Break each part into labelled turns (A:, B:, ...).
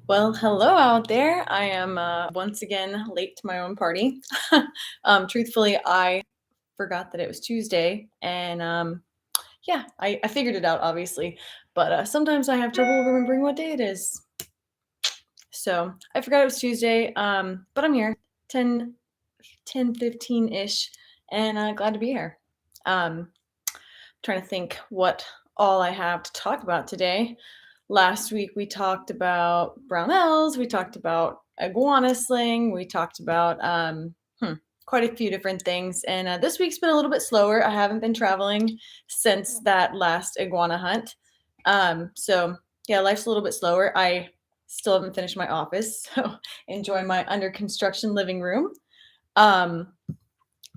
A: Well, hello out there. I am once again late to my own party. Truthfully, I forgot that it was Tuesday, and yeah, I figured it out, obviously, but sometimes I have trouble remembering what day it is. So I forgot it was Tuesday, but I'm here, 10:15 ish, and glad to be here. Um, Trying to think what all I have to talk about today. Last week we talked about brownells, we talked about iguana sling, we talked about quite a few different things. And this week's been a little bit slower. I haven't been traveling since that last iguana hunt. So yeah, life's a little bit slower. I still haven't finished my office, so enjoy my under construction living room. Um,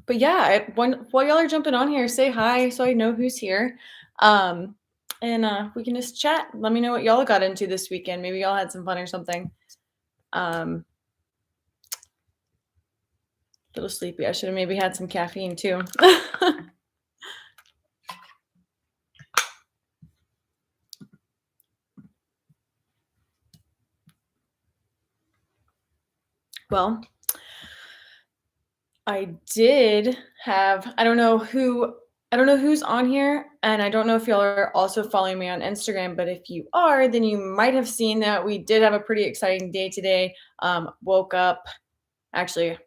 A: but yeah, while y'all are jumping on here, say hi so I know who's here. Um, and we can just chat. Let me know what y'all got into this weekend. Maybe y'all had some fun or something. Um, a little sleepy. I should have maybe had some caffeine too. Well, I did have, I don't know who's on here, and I don't know if y'all are also following me on Instagram, but if you are, then you might have seen that we did have a pretty exciting day today. Woke up, actually,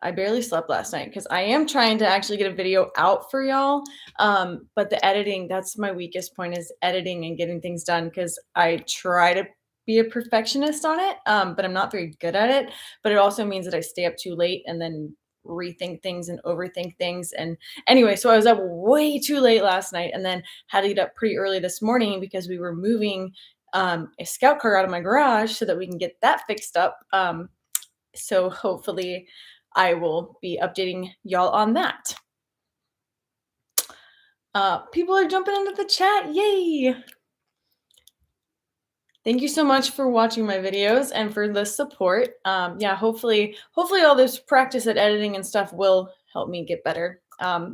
A: I barely slept last night because I am trying to actually get a video out for y'all. But the editing, that's my weakest point, is editing and getting things done because I try to be a perfectionist on it, but I'm not very good at it. But it also means that I stay up too late and then rethink things and overthink things. And anyway, so I was up way too late last night and then had to get up pretty early this morning because we were moving a scout car out of my garage so that we can get that fixed up. So hopefully I will be updating y'all on that. People are jumping into the chat. Yay! Thank you so much for watching my videos and for the support. Yeah, hopefully all this practice at editing and stuff will help me get better. I'm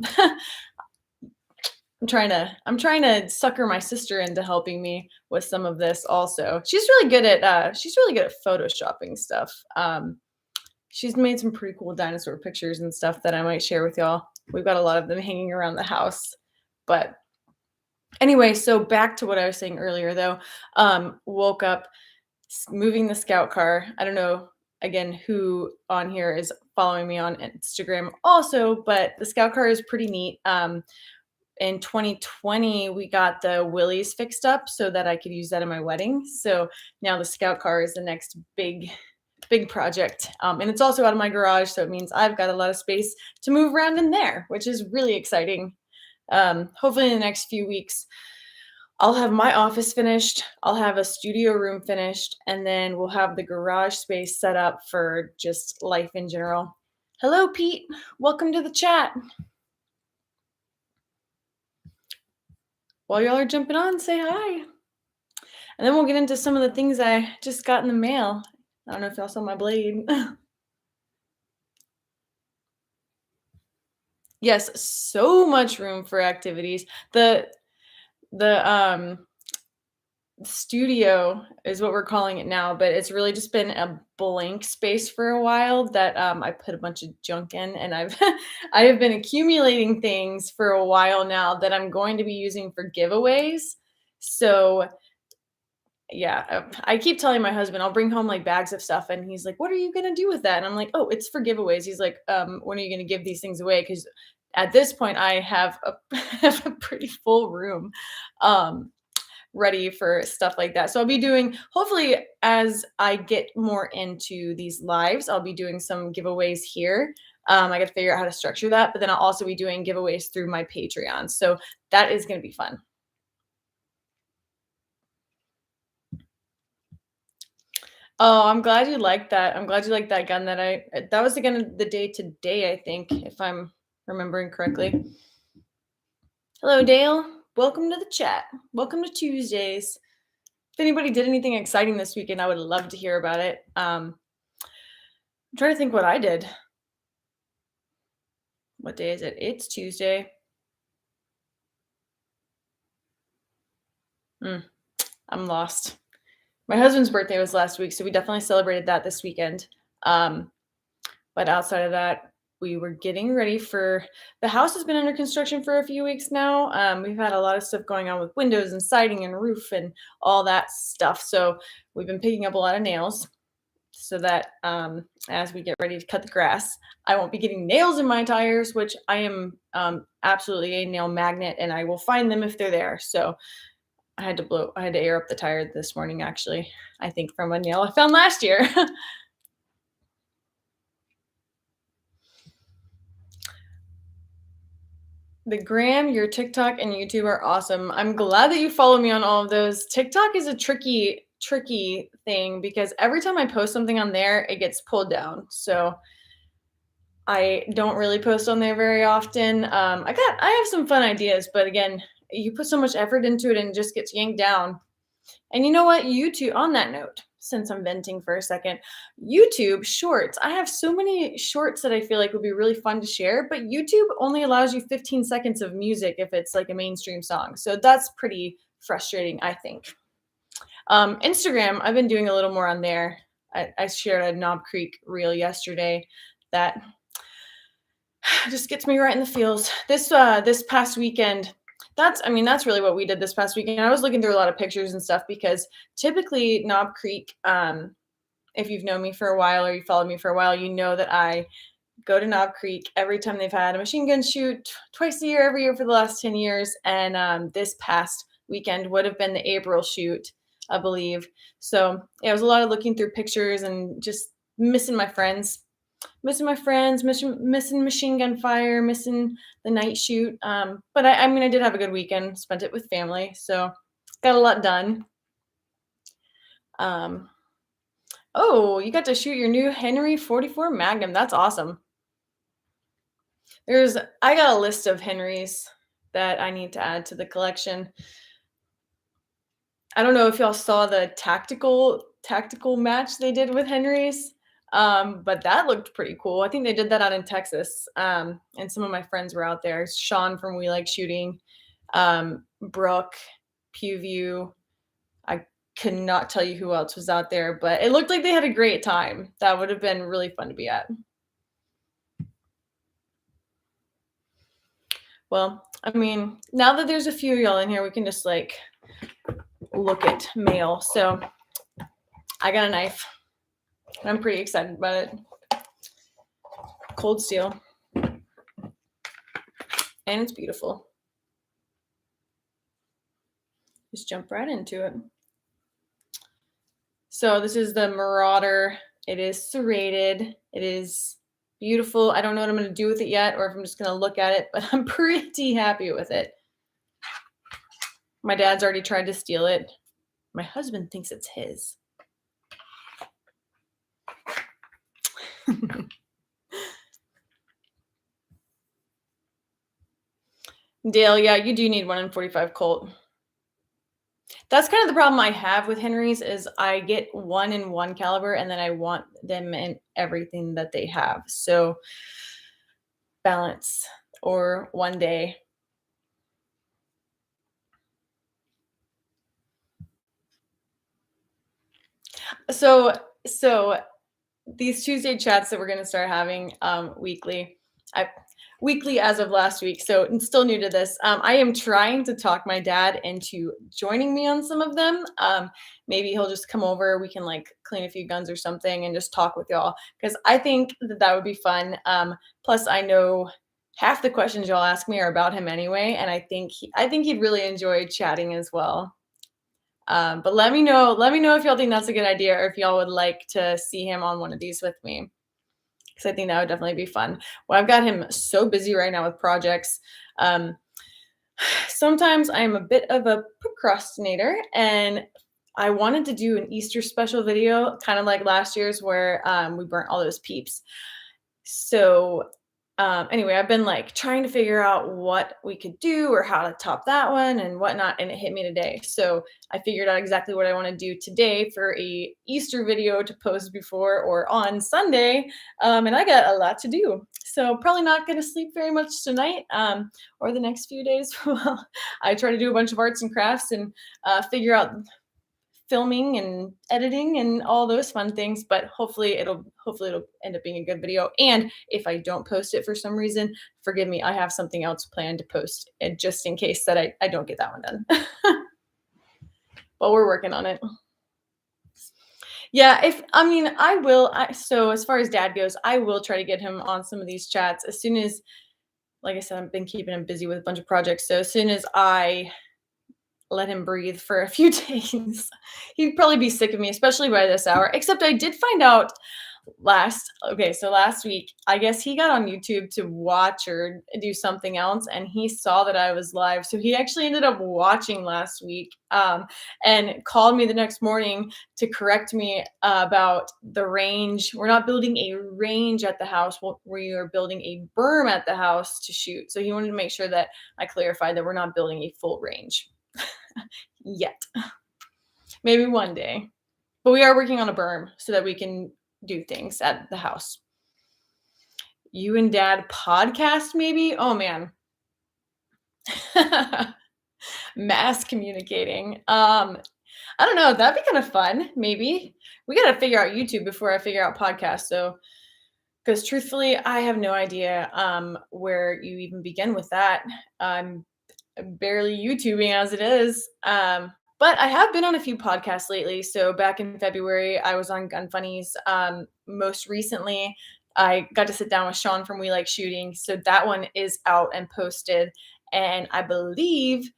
A: trying to sucker my sister into helping me with some of this also. She's really good at photoshopping stuff. She's made some pretty cool dinosaur pictures and stuff that I might share with y'all. We've got a lot of them hanging around the house. But anyway, so back to what I was saying earlier though. Woke up moving the scout car. I don't know again who on here is following me on Instagram also, but the scout car is pretty neat. In 2020, we got the Willys fixed up so that I could use that in my wedding. So now the scout car is the next big project. And it's also out of my garage, so it means I've got a lot of space to move around in there, which is really exciting. Hopefully in the next few weeks, I'll have my office finished, I'll have a studio room finished, and then we'll have the garage space set up for just life in general. Hello, Pete. Welcome to the chat. While y'all are jumping on, say hi. And then we'll get into some of the things I just got in the mail. I don't know if y'all saw my blade. Yes, so much room for activities. The studio is what we're calling it now, but it's really just been a blank space for a while that I put a bunch of junk in, and I have been accumulating things for a while now that I'm going to be using for giveaways. So yeah, I keep telling my husband I'll bring home like bags of stuff, and he's like, "What are you gonna do with that?" And I'm like, "Oh, it's for giveaways." He's like, "When are you gonna give these things away?" Because at this point, I have have a pretty full room. Um, Ready for stuff like that. So I'll be doing, hopefully, as I get more into these lives, I'll be doing some giveaways here. I got to figure out how to structure that, but then I'll also be doing giveaways through my Patreon. So that is going to be fun. Oh, I'm glad you liked that. I'm glad you liked that gun that was the gun of the day today, I think, if I'm remembering correctly. Hello, Dale. Welcome to the chat. Welcome to Tuesdays. If anybody did anything exciting this weekend, I would love to hear about it. I'm trying to think what I did. What day is it? It's Tuesday. I'm lost. My husband's birthday was last week, so we definitely celebrated that this weekend. Um, but outside of that, we were getting ready for the house has been under construction for a few weeks now. We've had a lot of stuff going on with windows and siding and roof and all that stuff. So we've been picking up a lot of nails so that as we get ready to cut the grass, I won't be getting nails in my tires, which I am absolutely a nail magnet and I will find them if they're there. So I had to air up the tire this morning, actually, I think from a nail I found last year. The gram, your TikTok, and YouTube are awesome. I'm glad that you follow me on all of those. TikTok is a tricky thing because every time I post something on there, it gets pulled down. So I don't really post on there very often. I have some fun ideas, but again, you put so much effort into it and it just gets yanked down. And you know what? YouTube, on that note, since I'm venting for a second, YouTube shorts. I have so many shorts that I feel like would be really fun to share, but YouTube only allows you 15 seconds of music if it's like a mainstream song. So that's pretty frustrating, I think. Instagram, I've been doing a little more on there. I shared a Knob Creek reel yesterday that just gets me right in the feels. This past weekend, that's really what we did this past weekend. I was looking through a lot of pictures and stuff because typically Knob Creek, if you've known me for a while or you followed me for a while, you know that I go to Knob Creek every time they've had a machine gun shoot twice a year, every year for the last 10 years. And this past weekend would have been the April shoot, I believe. So yeah, it was a lot of looking through pictures and just missing my friends, missing machine gun fire, missing the night shoot. But I did have a good weekend, spent it with family. So got a lot done. Oh, you got to shoot your new Henry 44 Magnum. That's awesome. I got a list of Henrys that I need to add to the collection. I don't know if y'all saw the tactical match they did with Henrys, but that looked pretty cool. I think they did that out in Texas, and some of my friends were out there. Sean from We Like Shooting, Brooke, Pewview. I could not tell you who else was out there, but it looked like they had a great time. That would have been really fun to be at. Well, I mean, now that there's a few of y'all in here, we can just like look at mail. So I got a knife. I'm pretty excited about it. Cold steel. And it's beautiful. Just jump right into it. So this is the Marauder. It is serrated. It is beautiful. I don't know what I'm going to do with it yet, or if I'm just going to look at it, but I'm pretty happy with it. My dad's already tried to steal it. My husband thinks it's his. Dale, yeah, you do need 1 in 45 Colt. That's kind of the problem I have with Henrys is I get 1 in 1 caliber and then I want them in everything that they have. So balance or one day. So these Tuesday chats that we're going to start having weekly. Weekly as of last week, so I'm still new to this. I am trying to talk my dad into joining me on some of them. Maybe he'll just come over. We can like clean a few guns or something and just talk with y'all because I think that would be fun. Plus, I know half the questions y'all ask me are about him anyway, and I think he'd really enjoy chatting as well. But let me know if y'all think that's a good idea or if y'all would like to see him on one of these with me. Because I think that would definitely be fun. Well, I've got him so busy right now with projects. Sometimes I'm a bit of a procrastinator, and I wanted to do an Easter special video, kind of like last year's where we burnt all those peeps. So anyway, I've been like trying to figure out what we could do or how to top that one and whatnot, and it hit me today. So I figured out exactly what I want to do today for a Easter video to post before or on Sunday, and I got a lot to do. So probably not going to sleep very much tonight or the next few days. Well, I try to do a bunch of arts and crafts and figure out filming and editing and all those fun things, but hopefully it'll end up being a good video. And if I don't post it for some reason, forgive me, I have something else planned to post, and just in case that I don't get that one done. But we're working on it. Yeah, if I mean, I will. So as far as dad goes, I will try to get him on some of these chats as soon as, like I said, I've been keeping him busy with a bunch of projects. So as soon as I let him breathe for a few days, he'd probably be sick of me, especially by this hour. Except I did find out last week, I guess he got on YouTube to watch or do something else, and he saw that I was live. So he actually ended up watching last week, and called me the next morning to correct me about the range. We're not building a range at the house. We are building a berm at the house to shoot. So he wanted to make sure that I clarified that we're not building a full range yet. Maybe one day. But we are working on a berm so that we can do things at the house. You and dad podcast, maybe? Oh man. Mass communicating. I don't know. That'd be kind of fun. Maybe we got to figure out YouTube before I figure out podcasts. So, because truthfully, I have no idea where you even begin with that. I'm barely YouTubing as it is. But I have been on a few podcasts lately. So back in February, I was on Gun Funnies. Most recently, I got to sit down with Sean from We Like Shooting. So that one is out and posted. And I believe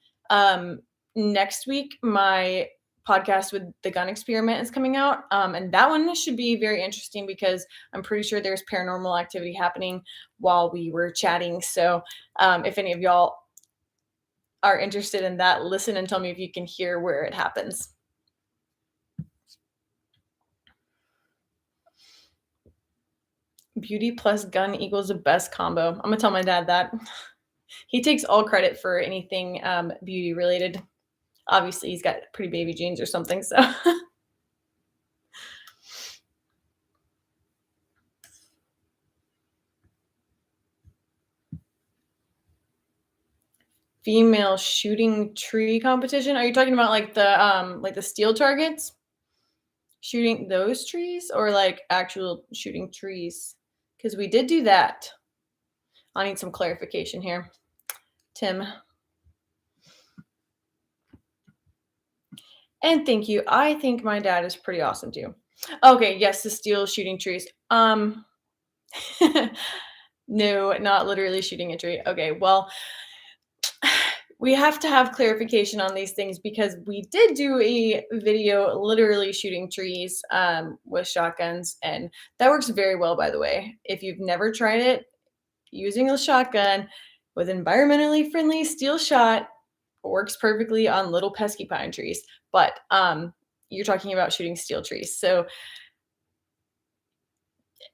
A: next week, my podcast with the gun experiment is coming out. And that one should be very interesting because I'm pretty sure there's paranormal activity happening while we were chatting. So if any of y'all are interested in that, listen and tell me if you can hear where it happens. Beauty plus gun equals the best combo. I'm gonna tell my dad that. He takes all credit for anything beauty related. Obviously, he's got pretty baby genes or something, so. Female shooting tree competition? Are you talking about like the steel targets? Shooting those trees or like actual shooting trees? Because we did do that. I need some clarification here. Tim. And thank you. I think my dad is pretty awesome too. Okay, yes, the steel shooting trees. No, not literally shooting a tree. Okay, well, we have to have clarification on these things because we did do a video literally shooting trees with shotguns, and that works very well, by the way. If you've never tried it, using a shotgun with environmentally friendly steel shot works perfectly on little pesky pine trees. But you're talking about shooting steel trees. So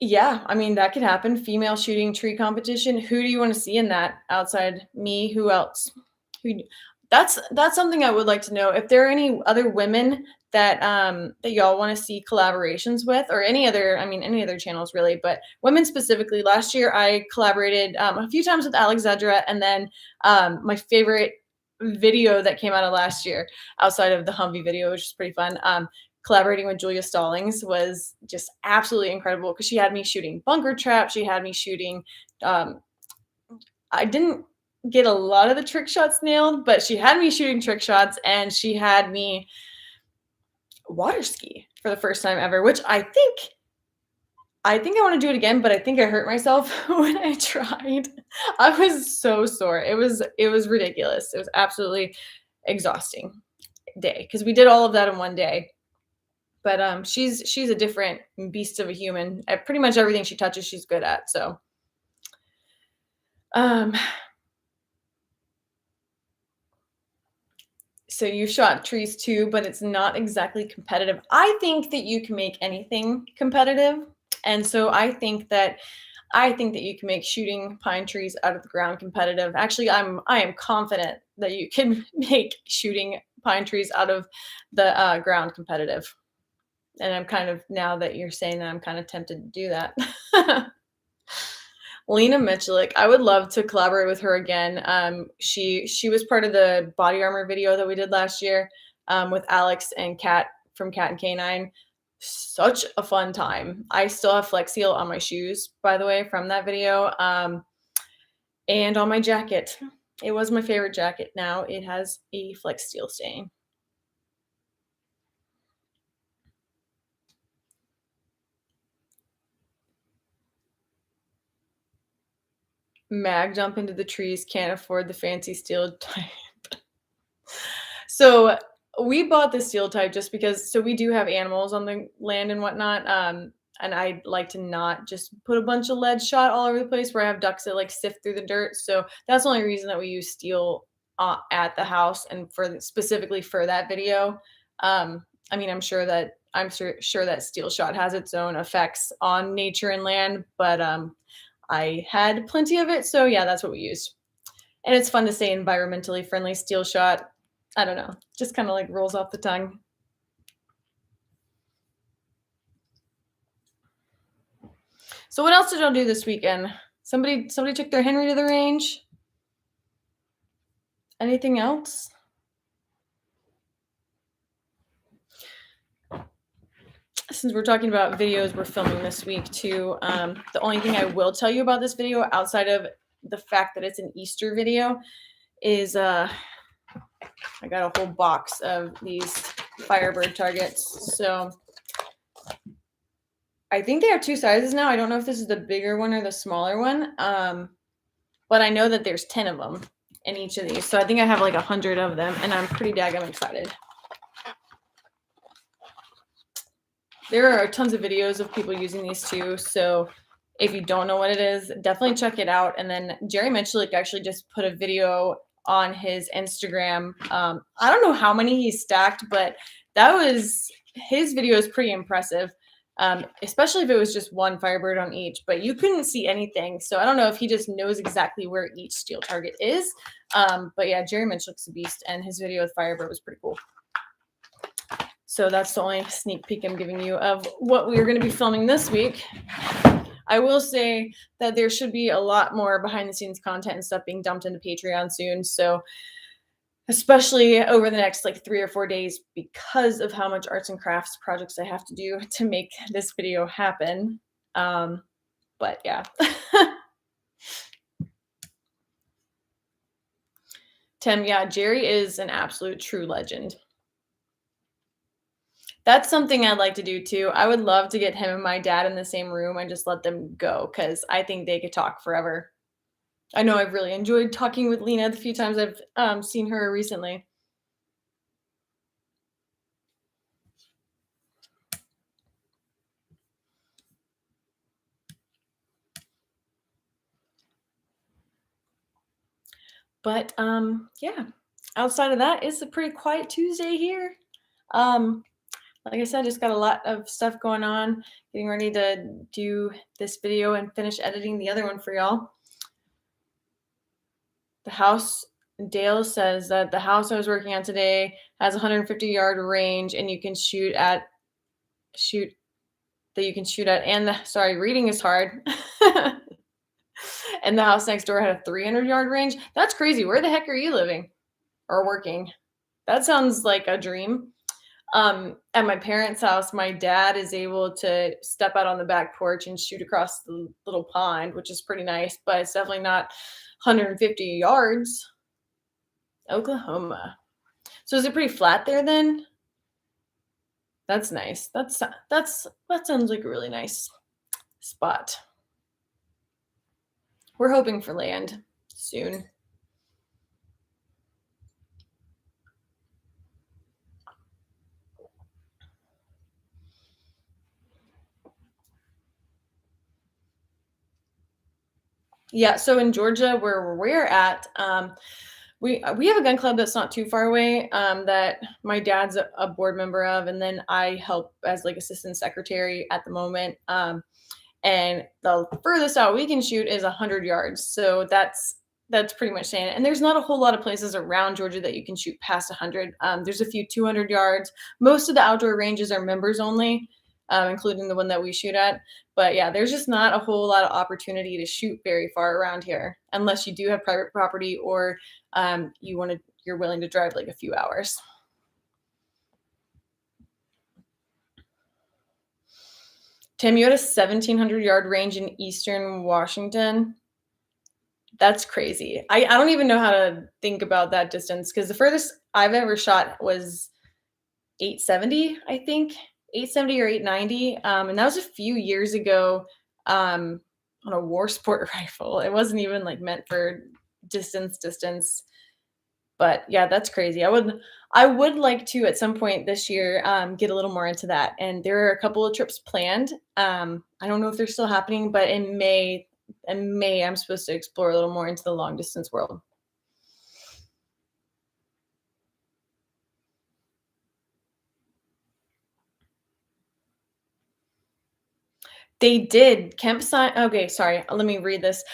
A: yeah, I mean, that could happen. Female shooting tree competition. Who do you want to see in that outside me? Who else? Who that's something I would like to know. If there are any other women that that y'all want to see collaborations with, or any other, I mean, any other channels really, but women specifically. Last year I collaborated a few times with Alexandra, and then my favorite video that came out of last year outside of the Humvee video, which is pretty fun. Collaborating with Julia Stallings was just absolutely incredible because she had me shooting bunker traps. She had me shooting. I didn't get a lot of the trick shots nailed, but she had me shooting trick shots, and she had me water ski for the first time ever, which I think I want to do it again, but I think I hurt myself when I tried. I was so sore. It was ridiculous. It was absolutely exhausting day because we did all of that in one day. But she's a different beast of a human. At pretty much everything she touches, she's good at. So so you shot trees too, but it's not exactly competitive. I think that you can make anything competitive. And so I think that you can make shooting pine trees out of the ground competitive. Actually, I am confident that you can make shooting pine trees out of the ground competitive. And I'm kind of, now that you're saying that, I'm kind of tempted to do that. Lena Michalik, I would love to collaborate with her again. She was part of the body armor video that we did last year with Alex and Kat from Cat and Canine. Such a fun time. I still have Flex Seal on my shoes, by the way, from that video, and on my jacket. It was my favorite jacket. Now it has a Flex Seal stain. Mag jump into the trees, can't afford the fancy steel type. So we bought the steel type just because we do have animals on the land and whatnot. And I'd like to not just put a bunch of lead shot all over the place where I have ducks that like sift through the dirt. So that's the only reason that we use steel at the house and specifically for that video. I mean, I'm sure that steel shot has its own effects on nature and land, but I had plenty of it, so yeah, that's what we used. And it's fun to say environmentally friendly steel shot. I don't know, just kind of like rolls off the tongue. So what else did y'all do this weekend? Somebody took their Henry to the range. Anything else? Since we're talking about videos we're filming this week too, the only thing I will tell you about this video outside of the fact that it's an Easter video is I got a whole box of these Firebird targets. So I think they have two sizes now. I don't know if this is the bigger one or the smaller one, but I know that there's 10 of them in each of these. So I think I have like 100 of them, and I'm pretty daggum excited. There are tons of videos of people using these too. So if you don't know what it is, definitely check it out. And then Jerry Mitchell actually just put a video on his Instagram. I don't know how many he stacked, but his video is pretty impressive. Especially if it was just one Firebird on each, but you couldn't see anything. So I don't know if he just knows exactly where each steel target is. But yeah, Jerry Mitchell's a beast, and his video with Firebird was pretty cool. So that's the only sneak peek I'm giving you of what we are going to be filming this week. I will say that there should be a lot more behind the scenes content and stuff being dumped into Patreon soon. So especially over the next like 3 or 4 days, because of how much arts and crafts projects I have to do to make this video happen. But yeah. Tim, yeah, Jerry is an absolute true legend. That's something I'd like to do too. I would love to get him and my dad in the same room and just let them go, because I think they could talk forever. I know I've really enjoyed talking with Lena the few times I've seen her recently. But yeah, outside of that, it's a pretty quiet Tuesday here. Like I said, just got a lot of stuff going on, getting ready to do this video and finish editing the other one for y'all. The house, Dale says that the house I was working on today has 150-yard range, and you can shoot at, and reading is hard. And the house next door had a 300-yard range. That's crazy. Where the heck are you living or working? That sounds like a dream. At my parents' house, my dad is able to step out on the back porch and shoot across the little pond, which is pretty nice, but it's definitely not 150 yards. Oklahoma. So is it pretty flat there then? That's nice. That sounds like a really nice spot. We're hoping for land soon. Yeah, so in Georgia, where we're at, we have a gun club that's not too far away, that my dad's a board member of, and then I help as like assistant secretary at the moment. And the furthest out we can shoot is 100 yards. So that's pretty much saying it. And there's not a whole lot of places around Georgia that you can shoot past 100. There's a few 200 yards. Most of the outdoor ranges are members only, including the one that we shoot at. But yeah, there's just not a whole lot of opportunity to shoot very far around here, unless you do have private property or you're willing to drive like a few hours. Tim, you had a 1,700-yard range in Eastern Washington? That's crazy. I don't even know how to think about that distance because the furthest I've ever shot was 870, I think, 870 or 890, and that was a few years ago, um, on a war sport rifle. It wasn't even, like, meant for distance, but yeah, that's crazy. I would like to, at some point this year, get a little more into that, and there are a couple of trips planned. I don't know if they're still happening, but in May, I'm supposed to explore a little more into the long distance world. They did. Kemp signed. Okay, sorry. Let me read this.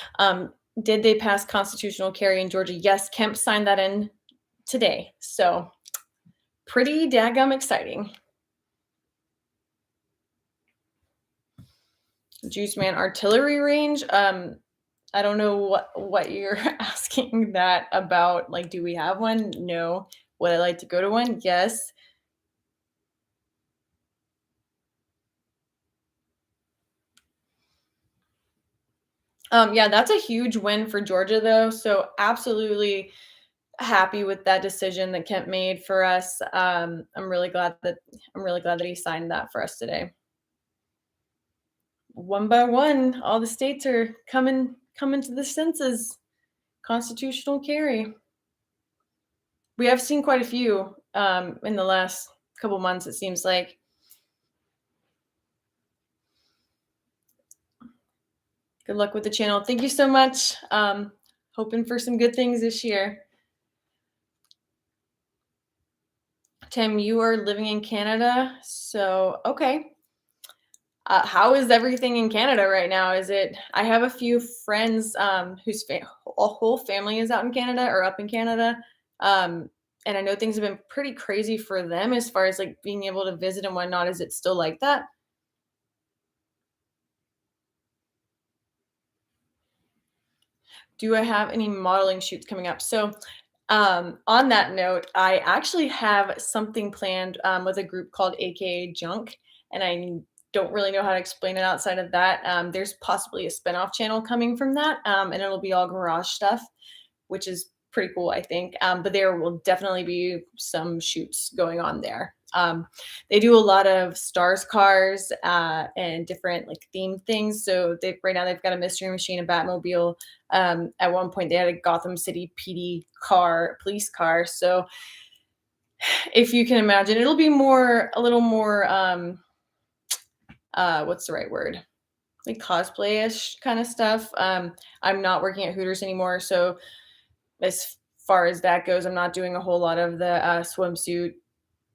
A: Did they pass constitutional carry in Georgia? Yes, Kemp signed that in today. So pretty daggum exciting. Juice Man artillery range. I don't know what you're asking that about. Like, do we have one? No. Would I like to go to one? Yes. Yeah, that's a huge win for Georgia though. So absolutely happy with that decision that Kemp made for us. I'm really glad that he signed that for us today. One by one, all the states are coming to the senses. Constitutional carry. We have seen quite a few in the last couple months. It seems like. Good luck with the channel. Thank you so much. Hoping for some good things this year. Tim, you are living in Canada, so okay. How is everything in Canada right now? Is it? I have a few friends whose whole family is out in Canada or up in Canada, um, and I know things have been pretty crazy for them as far as like being able to visit and whatnot. Is it still like that? Do I have any modeling shoots coming up? So, on that note, I actually have something planned with a group called AKA Junk, and I don't really know how to explain it outside of that. There's possibly a spinoff channel coming from that, and it'll be all garage stuff, which is pretty cool, I think. But there will definitely be some shoots going on there. They do a lot of stars cars and different like themed things. So they right now they've got a mystery machine, a Batmobile. At one point they had a Gotham City PD car, police car. So if you can imagine, it'll be a little more what's the right word? Like cosplay-ish kind of stuff. I'm not working at Hooters anymore, so as far as that goes, I'm not doing a whole lot of the swimsuit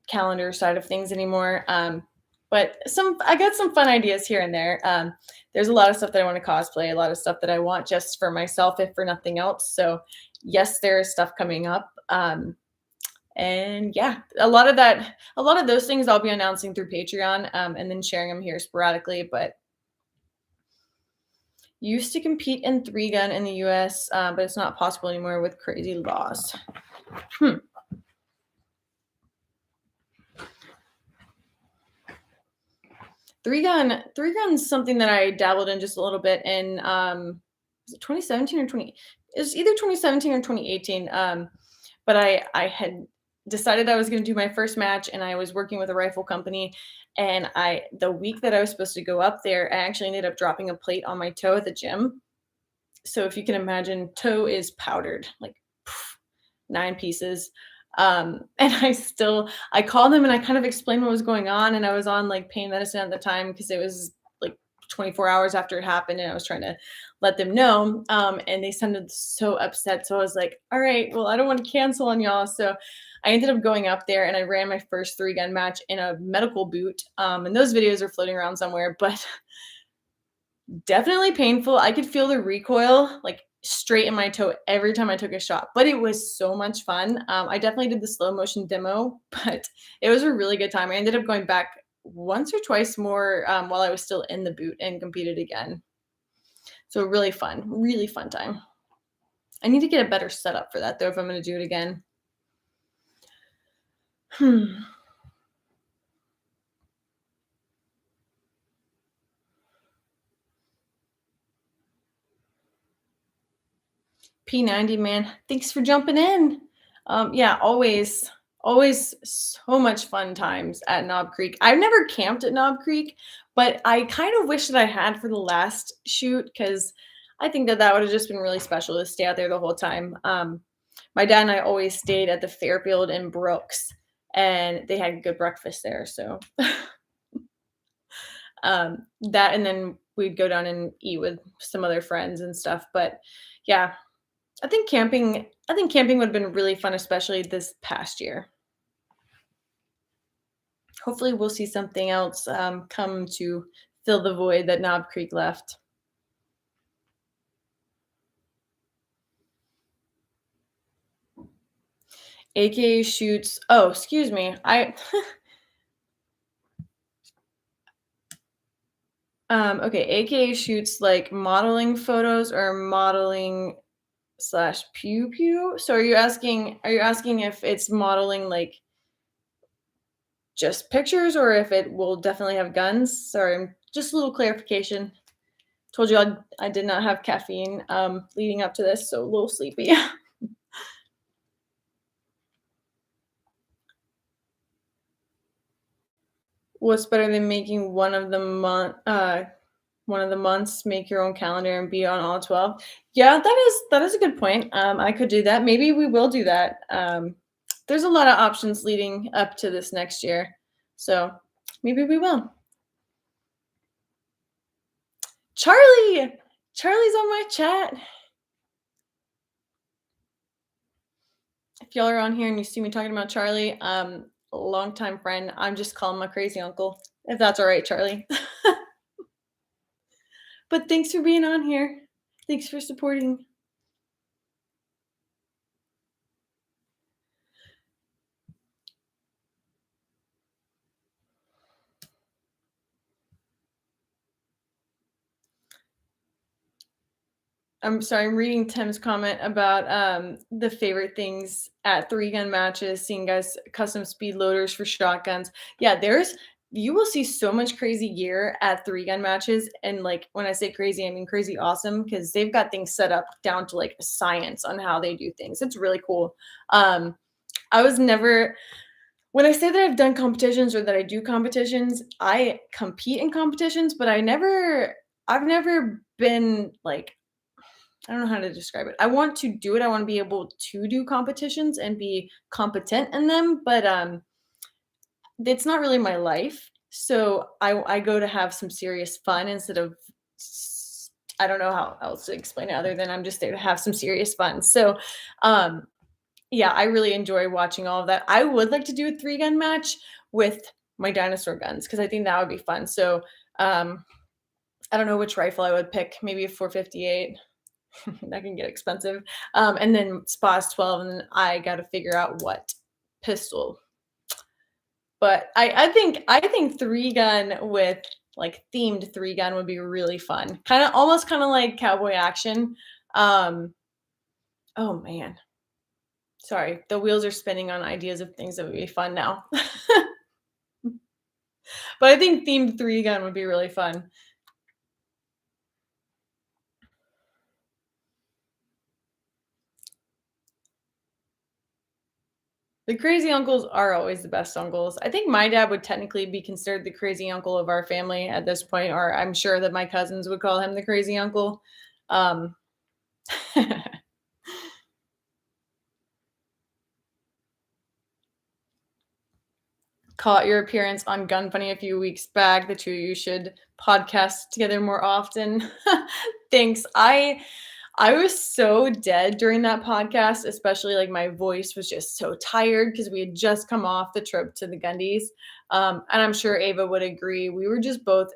A: calendar side of things anymore. But I got some fun ideas here and there. There's a lot of stuff that I want to cosplay, a lot of stuff that I want just for myself, if for nothing else. So yes, there is stuff coming up. And yeah, a lot of those things I'll be announcing through Patreon, and then sharing them here sporadically. But used to compete in three gun in the US, but it's not possible anymore with crazy laws. Hmm. Three gun's something that I dabbled in just a little bit in, was it 2017 or 20? It was either 2017 or 2018. But I had decided I was going to do my first match, and I was working with a rifle company. And the week that I was supposed to go up there, I actually ended up dropping a plate on my toe at the gym. So if you can imagine, toe is powdered, like 9 pieces. And I called them and I kind of explained what was going on. And I was on like pain medicine at the time because it was like 24 hours after it happened. And I was trying to let them know. And they sounded so upset. So I was like, all right, well, I don't want to cancel on y'all. So I ended up going up there and I ran my first three gun match in a medical boot. And those videos are floating around somewhere, but definitely painful. I could feel the recoil like straight in my toe every time I took a shot, but it was so much fun. I definitely did the slow motion demo, but it was a really good time. I ended up going back once or twice more while I was still in the boot and competed again. So really fun time. I need to get a better setup for that though if I'm going to do it again. P90, man. Thanks for jumping in. Yeah, always so much fun times at Knob Creek. I've never camped at Knob Creek, but I kind of wish that I had for the last shoot because I think that that would have just been really special to stay out there the whole time. My dad and I always stayed at the Fairfield in Brooks, and they had good breakfast there. So that, and then we'd go down and eat with some other friends and stuff. But yeah, I think camping would have been really fun, especially this past year. Hopefully, we'll see something else come to fill the void that Knob Creek left. AKA shoots. Oh, excuse me. I okay. AKA shoots like modeling photos or modeling slash pew pew. So are you asking if it's modeling like just pictures or if it will definitely have guns? Sorry, just a little clarification. Told you I did not have caffeine leading up to this, so a little sleepy. What's better than making one of the months, make your own calendar and be on all 12? Yeah, that is a good point. I could do that. Maybe we will do that. There's a lot of options leading up to this next year. So maybe we will. Charlie! Charlie's on my chat. If y'all are on here and you see me talking about Charlie, a longtime friend. I'm just calling my crazy uncle, if that's all right, Charlie. But thanks for being on here. Thanks for supporting. I'm sorry, I'm reading Tim's comment about the favorite things at three gun matches, seeing guys custom speed loaders for shotguns. Yeah, you will see so much crazy gear at three gun matches. And like when I say crazy, I mean crazy awesome because they've got things set up down to like science on how they do things. It's really cool. Um, I was never when I say that I've done competitions or that I do competitions, I compete in competitions, but I've never been like I don't know how to describe it. I want to do it. I want to be able to do competitions and be competent in them, but it's not really my life. So I go to have some serious fun instead of I don't know how else to explain it other than I'm just there to have some serious fun. So um yeah, I really enjoy watching all of that. I would like to do a three gun match with my dinosaur guns because I think that would be fun. So I don't know which rifle I would pick. Maybe a 458. That can get expensive. And then SPA's 12, and then I got to figure out what pistol. But I think three gun with like themed three gun would be really fun. Kind of like cowboy action. Um, oh man, sorry, the wheels are spinning on ideas of things that would be fun now. But I think themed three gun would be really fun. The crazy uncles are always the best uncles. I think my dad would technically be considered the crazy uncle of our family at this point, or I'm sure that my cousins would call him the crazy uncle. Um, caught your appearance on Gun Funny a few weeks back. The two of you should podcast together more often. Thanks. I was so dead during that podcast, especially like my voice was just so tired because we had just come off the trip to the Gundies. And I'm sure Ava would agree. We were just both,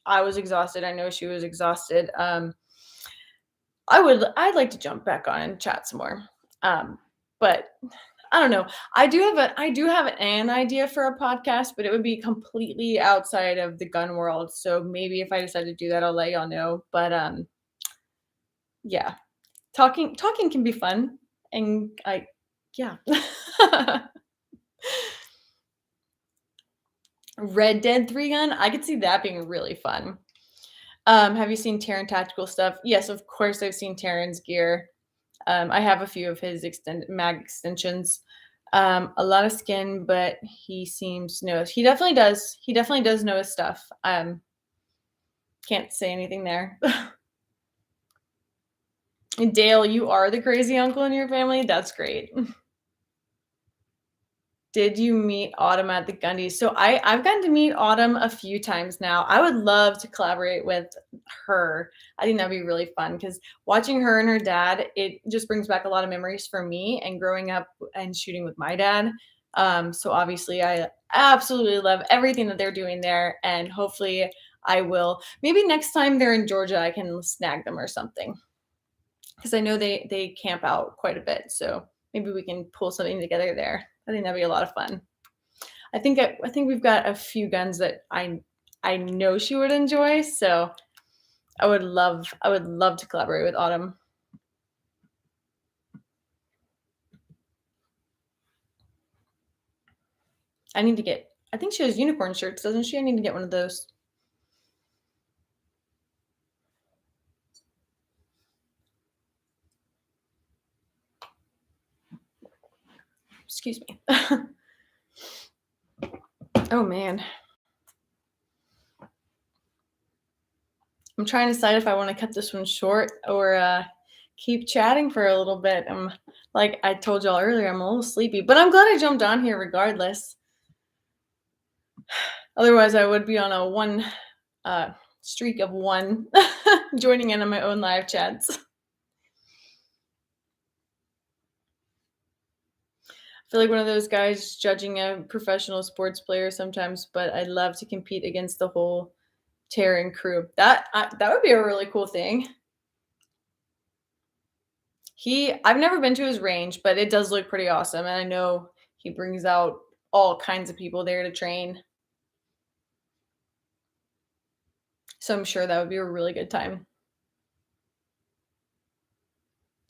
A: I was exhausted. I know she was exhausted. I'd like to jump back on and chat some more. But I don't know. I do have an idea for a podcast, but it would be completely outside of the gun world. So maybe if I decide to do that, I'll let y'all know. But yeah, talking can be fun, and yeah. Red Dead 3 gun, I could see that being really fun. Have you seen Terran tactical stuff? Yes, of course I've seen Terran's gear. I have a few of his extended mag extensions. A lot of skin, but he seems to know. He definitely does. He definitely does know his stuff. Can't say anything there. And Dale, you are the crazy uncle in your family. That's great. Did you meet Autumn at the Gundies? So I've gotten to meet Autumn a few times now. I would love to collaborate with her. I think that'd be really fun because watching her and her dad, it just brings back a lot of memories for me and growing up and shooting with my dad. So obviously I absolutely love everything that they're doing there, and hopefully I will. Maybe next time they're in Georgia, I can snag them or something because I know they camp out quite a bit. So maybe we can pull something together there. I think that'd be a lot of fun. I think we've got a few guns that I know she would enjoy. So I would love to collaborate with Autumn. I need to get. I think she has unicorn shirts, doesn't she? I need to get one of those. Excuse me. Oh man. I'm trying to decide if I want to cut this one short or keep chatting for a little bit. I'm like I told y'all earlier, I'm a little sleepy, but I'm glad I jumped on here regardless. Otherwise, I would be on a one streak of one joining in on my own live chats. I feel like one of those guys judging a professional sports player sometimes, but I'd love to compete against the whole Terran crew. That would be a really cool thing. I've never been to his range, but it does look pretty awesome, and I know he brings out all kinds of people there to train. So I'm sure that would be a really good time.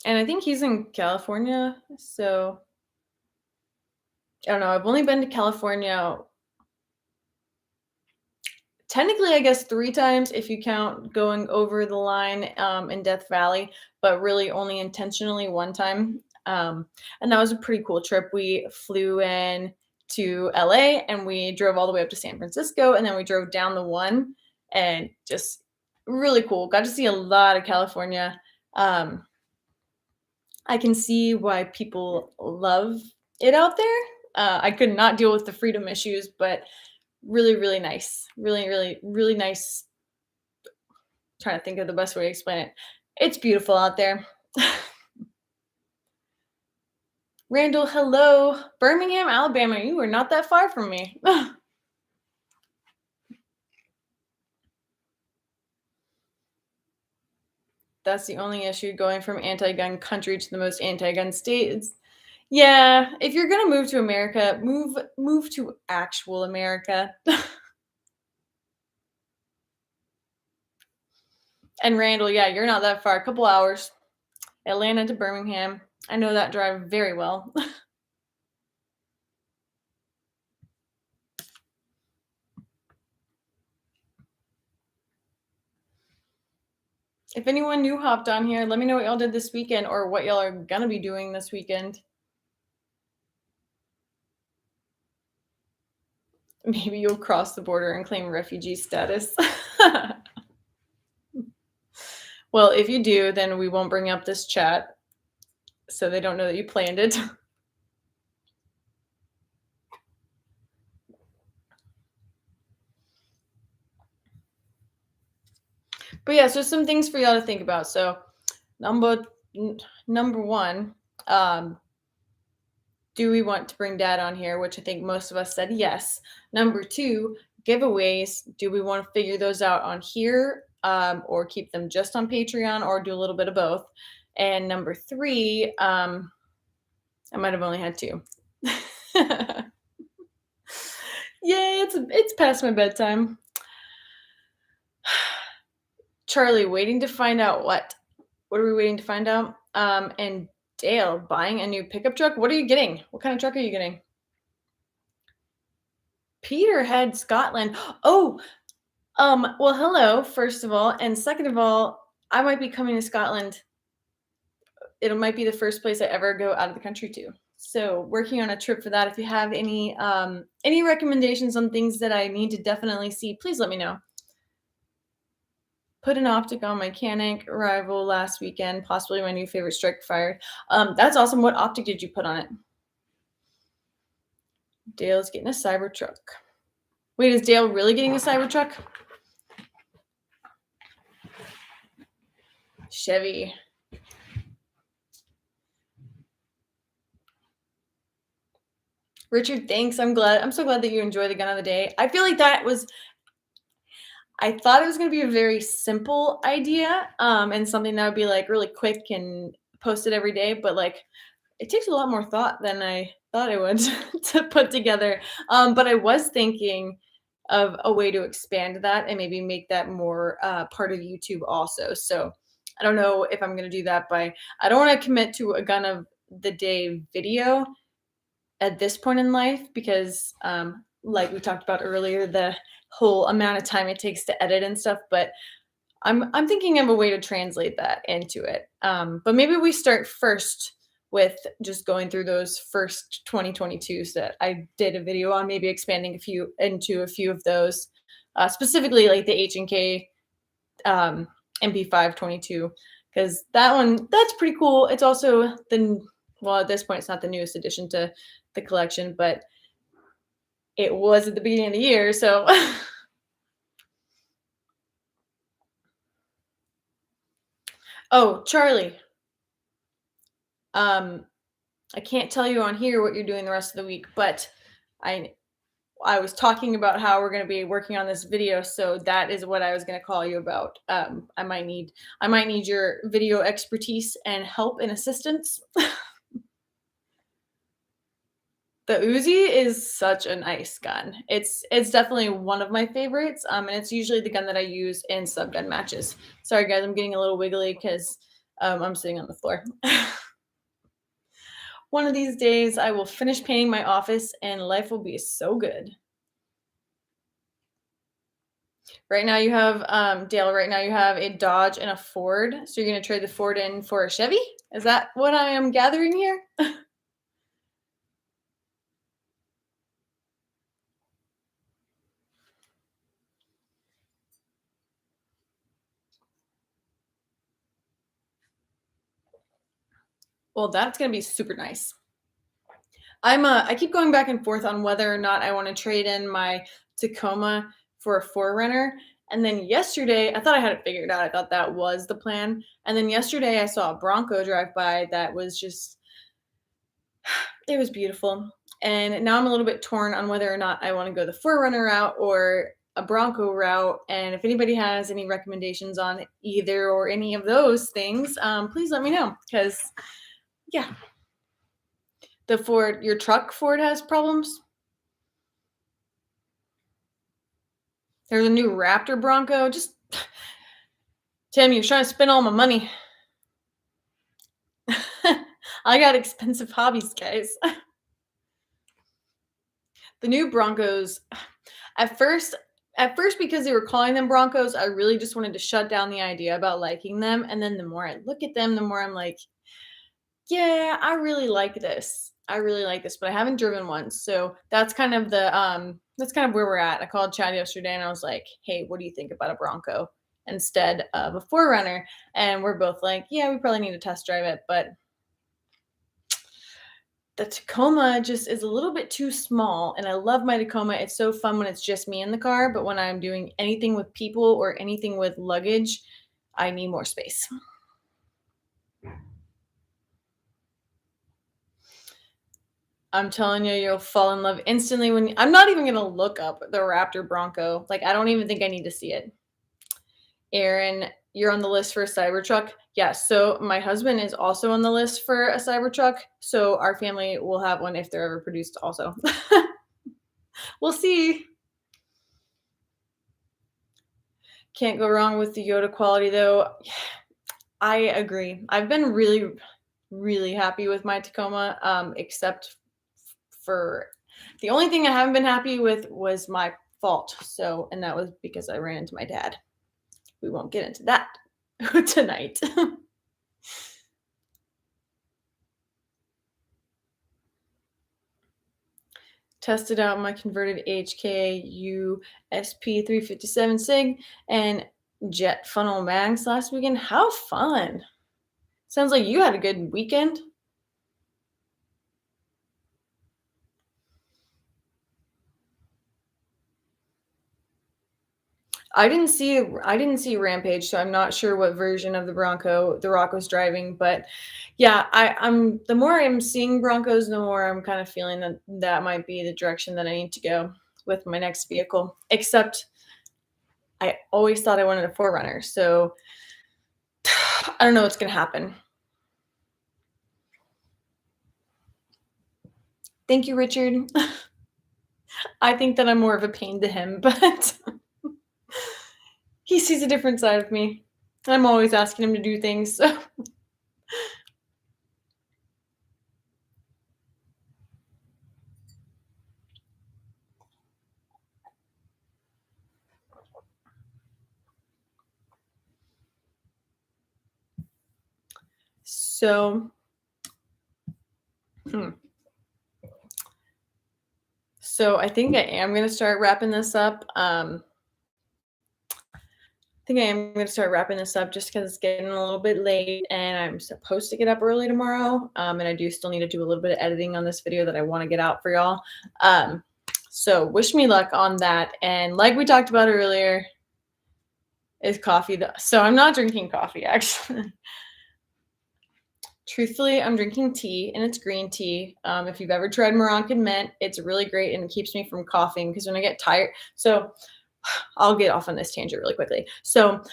A: And I think he's in California, so I don't know. I've only been to California technically, I guess 3 times if you count going over the line, in Death Valley, but really only intentionally 1 time, and that was a pretty cool trip. We flew in to LA, and we drove all the way up to San Francisco, and then we drove down the 1, and just really cool. Got to see a lot of California. Um, I can see why people love it out there. I could not deal with the freedom issues, but really, really nice. Really, really, really nice. Trying to think of the best way to explain it. It's beautiful out there. Randall, hello. Birmingham, Alabama. You are not that far from me. That's the only issue going from anti-gun country to the most anti-gun state. Yeah, if you're gonna move to America, move to actual America. And Randall, yeah, you're not that far. A couple hours. Atlanta to Birmingham. I know that drive very well. If anyone new hopped on here, let me know what y'all did this weekend or what y'all are gonna be doing this weekend. Maybe you'll cross the border and claim refugee status. Well, if you do, then we won't bring up this chat so they don't know that you planned it. But yeah, so some things for y'all to think about. So number one, do we want to bring dad on here? Which I think most of us said yes. Number 2, giveaways. Do we want to figure those out on here, or keep them just on Patreon, or do a little bit of both? And number 3, I might have only had 2. Yeah, it's past my bedtime. Charlie, waiting to find out what? What are we waiting to find out? And Dale, buying a new pickup truck. What are you getting? What kind of truck are you getting? Peterhead, Scotland. Oh, well, hello, first of all. And second of all, I might be coming to Scotland it might be the first place I ever go out of the country to. So working on a trip for that. If you have any recommendations on things that I need to definitely see, please let me know. Put an optic on my Canik arrival last weekend, possibly my new favorite strike fire. That's awesome. What optic did you put on it? Dale's getting a Cybertruck. Wait, is Dale really getting a Cybertruck? Chevy. Richard, thanks. I'm so glad that you enjoy the gun of the day. I feel like I thought it was going to be a very simple idea, and something that would be like really quick and posted every day, but like it takes a lot more thought than I thought it would to put together. But I was thinking of a way to expand that and maybe make that more part of YouTube also. So I don't know if I'm going to do that, but I don't want to commit to a gun of the day video at this point in life because like we talked about earlier, the whole amount of time it takes to edit and stuff, but I'm thinking of a way to translate that into it. But maybe we start first with just going through those first 2022s that I did a video on, maybe expanding a few of those, specifically like the H&K MP5 22, because that's pretty cool. It's also at this point, it's not the newest addition to the collection, but it was at the beginning of the year. So oh, Charlie, I can't tell you on here what you're doing the rest of the week, but I was talking about how we're going to be working on this video, so that is what I was going to call you about. I might need your video expertise and help and assistance. The Uzi is such a nice gun. It's definitely one of my favorites, and it's usually the gun that I use in sub gun matches. Sorry guys, I'm getting a little wiggly because I'm sitting on the floor. One of these days, I will finish painting my office and life will be so good. Right now you have, Dale, right now you have a Dodge and a Ford. So you're going to trade the Ford in for a Chevy? Is that what I am gathering here? Well, that's going to be super nice. I keep going back and forth on whether or not I want to trade in my Tacoma for a 4Runner. And then yesterday, I thought I had it figured out. I thought that was the plan. And then yesterday, I saw a Bronco drive by that was it was beautiful. And now I'm a little bit torn on whether or not I want to go the 4Runner route or a Bronco route. And if anybody has any recommendations on either or any of those things, please let me know. Because, yeah. The Ford, your truck Ford has problems? There's a new Raptor Bronco. Just, Tim, you're trying to spend all my money. I got expensive hobbies, guys. The new Broncos, at first, because they were calling them Broncos, I really just wanted to shut down the idea about liking them. And then the more I look at them, the more I'm like, yeah, I really like this. But I haven't driven one. So that's kind of where we're at. I called Chad yesterday and I was like, hey, what do you think about a Bronco instead of a 4Runner? And we're both like, yeah, we probably need to test drive it. But the Tacoma just is a little bit too small. And I love my Tacoma. It's so fun when it's just me in the car. But when I'm doing anything with people or anything with luggage, I need more space. I'm telling you, you'll fall in love instantly I'm not even gonna look up the Raptor Bronco. Like, I don't even think I need to see it. Aaron, you're on the list for a Cybertruck. Yeah, so my husband is also on the list for a Cybertruck. So our family will have one if they're ever produced also. We'll see. Can't go wrong with the Yoda quality though. I agree. I've been really, really happy with my Tacoma, except for the only thing I haven't been happy with was my fault. And that was because I ran into my dad. We won't get into that tonight. Tested out my converted HK USP 357 SIG and jet funnel mags last weekend. How fun. Sounds like you had a good weekend. I didn't see Rampage, so I'm not sure what version of the Bronco The Rock was driving, but yeah, I'm the more I'm seeing Broncos, the more I'm kind of feeling that that might be the direction that I need to go with my next vehicle. Except I always thought I wanted a 4Runner, so I don't know what's gonna happen. Thank you, Richard. I think that I'm more of a pain to him, but he sees a different side of me. I'm always asking him to do things. So. So, hmm. So I think I am gonna start wrapping this up. I think I am gonna start wrapping this up just because it's getting a little bit late, and I'm supposed to get up early tomorrow. And I do still need to do a little bit of editing on this video that I want to get out for y'all. So wish me luck on that. And like we talked about earlier, is coffee. So I'm not drinking coffee actually. Truthfully, I'm drinking tea, and it's green tea. If you've ever tried Moroccan mint, it's really great and it keeps me from coughing because when I get tired, so I'll get off on this tangent really quickly. So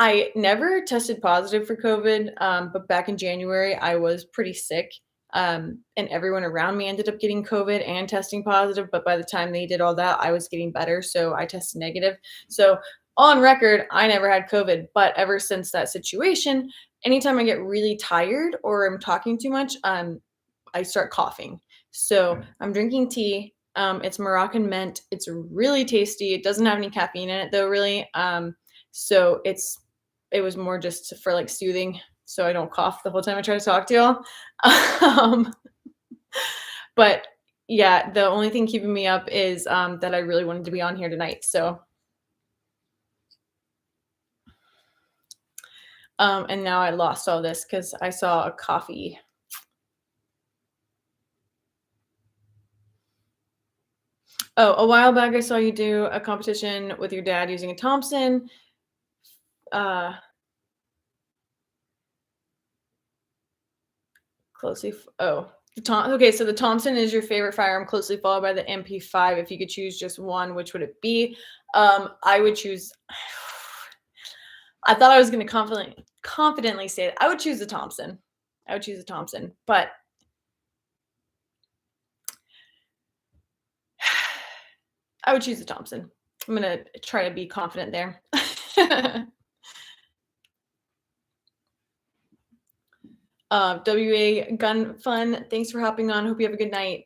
A: I never tested positive for COVID, but back in January, I was pretty sick. And everyone around me ended up getting COVID and testing positive. But by the time they did all that, I was getting better. So I tested negative. So on record, I never had COVID. But ever since that situation, anytime I get really tired or I'm talking too much, I start coughing. So I'm drinking tea. It's Moroccan mint. It's really tasty. It doesn't have any caffeine in it though, really. So it was more just for like soothing, so I don't cough the whole time I try to talk to y'all. Um, but yeah, the only thing keeping me up is that I really wanted to be on here tonight. So, and now I lost all this because I saw a coffee. Oh, a while back I saw you do a competition with your dad using a Thompson. Uh, okay, so the Thompson is your favorite firearm, closely followed by the MP5. If you could choose just one, which would it be? I would choose. I thought I was going to confidently say it. I would choose the Thompson. I would choose the Thompson, but I would choose the Thompson. I'm going to try to be confident there. WA Gun Fun, thanks for hopping on. Hope you have a good night.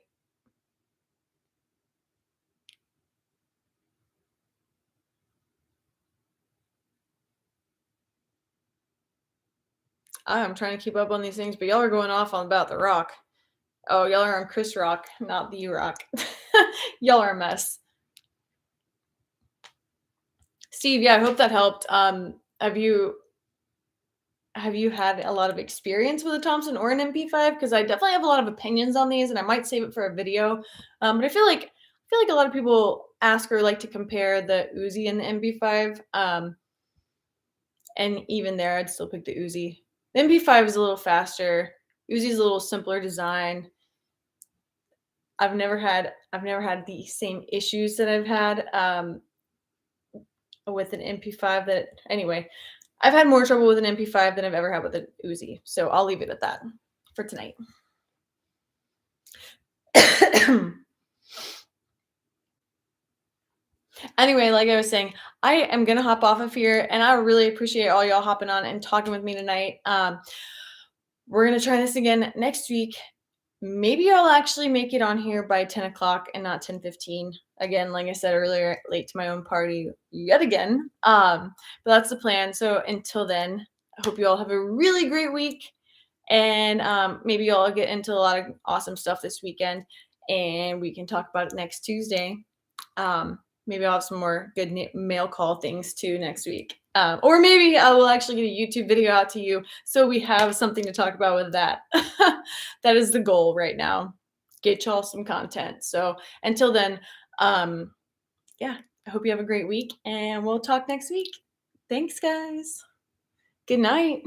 A: I'm trying to keep up on these things, but y'all are going off on about The Rock. Oh, y'all are on Chris Rock, not The Rock. Y'all are a mess. Steve, yeah, I hope that helped. Have you had a lot of experience with a Thompson or an MP5? Because I definitely have a lot of opinions on these, and I might save it for a video. But I feel like a lot of people ask or like to compare the Uzi and the MP5. And even there, I'd still pick the Uzi. The MP5 is a little faster. Uzi's a little simpler design. I've never had the same issues that I've had with an MP5. That anyway, I've had more trouble with an MP5 than I've ever had with an Uzi. So I'll leave it at that for tonight. Anyway, like I was saying, I am going to hop off of here, and I really appreciate all y'all hopping on and talking with me tonight. We're going to try this again next week. Maybe I'll actually make it on here by 10 o'clock and not 10:15. Again, like I said earlier, late to my own party yet again. But that's the plan. So until then, I hope you all have a really great week. And maybe y'all get into a lot of awesome stuff this weekend. and we can talk about it next Tuesday. Maybe I'll have some more good mail call things too next week. Or maybe I will actually get a YouTube video out to you so we have something to talk about with that. That is the goal right now. Get y'all some content. So until then, um, yeah, I hope you have a great week and we'll talk next week. Thanks, guys. Good night.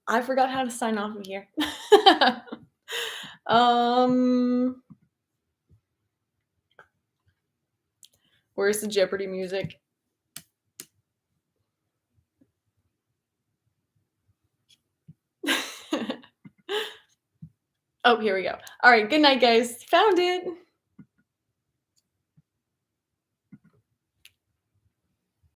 A: I forgot how to sign off of here. um, where's the Jeopardy music? Oh, here we go. All right, good night, guys. Found it.